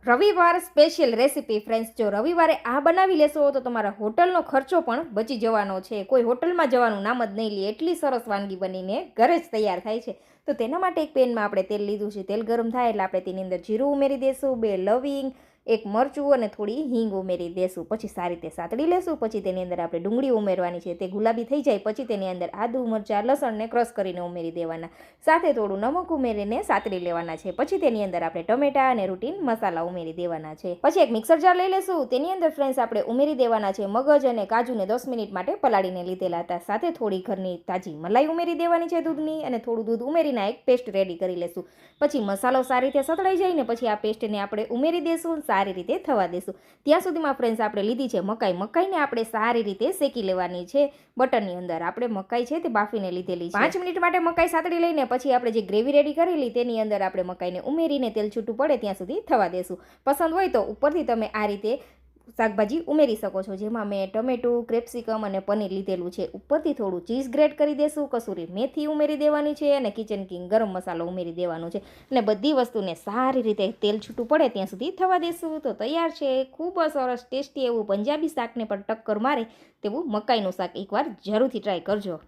રવિવાર special recipe friends, જો રવિવારે આ બનાવી લેશો તો તમારા હોટલનો ખર્ચો પણ બચી જવાનો છે. કોઈ હોટલમાં જવાનું નામ જ નહીં લે, એટલી સરસ વાનગી બનીને ઘરે જ તૈયાર થાય છે. તો તેના માટે એક પેનમાં આપણે તેલ લીધું છે. તેલ ગરમ થાય એટલે આપણે તેની અંદર જીરું ઉમેરી દઈશું, 2 લવિંગ, 1 મરચું અને થોડી હિંગ ઉમેરી દઈશું. પછી સારી રીતે સાતળી લેશું. પછી તેની અંદર આપણે ડુંગળી ઉમેરવાની છે. તે ગુલાબી થઈ જાય પછી તેની અંદર આદુ, મરચાં, લસણને ક્રશ કરીને ઉમેરી દેવાના. સાથે થોડું નમક ઉમેરીને સાતળી લેવાના છે. પછી તેની અંદર આપણે ટમેટા અને રૂટીન મસાલા ઉમેરી દેવાના છે. પછી એક મિક્સર જાર લઈ લેશું. તેની અંદર ફ્રેન્ડ્સ આપણે ઉમેરી દેવાના છે મગજ અને કાજુને 10 મિનિટ માટે પલાળીને લીધેલા હતા. સાથે થોડી ઘરની તાજી મલાઈ ઉમેરી દેવાની છે દૂધની, અને થોડું દૂધ ઉમેરીને એક પેસ્ટ રેડી કરી લેશું. પછી મસાલો સારી રીતે સતળાઈ જાય ને પછી આ પેસ્ટને આપણે ઉમેરી દેશું, સારી રીતે થવા દેશું. ત્યાં સુધીમાં ફ્રેન્ડ્સ આપણે લીધી છે મકાઈને આપણે સારી રીતે શેકી લેવાની છે. બટરની અંદર આપણે મકાઈ છે તે બાફીને લીધેલી છે. 5 મિનિટ માટે મકાઈ સાતળી લઈને પછી આપણે જે ગ્રેવી રેડી કરેલી તેની અંદર આપણે મકાઈને ઉમેરીને તેલ છૂટું પડે ત્યાં સુધી થવા દેશું. પસંદ હોય તો ઉપરથી તમે આ રીતે શાકભાજી ઉમેરી શકો છો, જેમાં મેં ટમેટું, કેપ્સિકમ અને પનીર લીધેલું છે. ઉપરથી થોડું ચીઝ ગ્રેટ કરી દેશું, કસૂરી મેથી ઉમેરી દેવાની છે અને કિચન કિંગ ગરમ મસાલો ઉમેરી દેવાનો છે. અને બધી વસ્તુને સારી રીતે તેલ છૂટું પડે ત્યાં સુધી થવા દેશું. તો તૈયાર છે ખૂબ જ સરસ ટેસ્ટી એવું પંજાબી શાકને પણ ટક્કર મારે તેવું મકાઈનું શાક. એકવાર જરૂરથી ટ્રાય કરજો.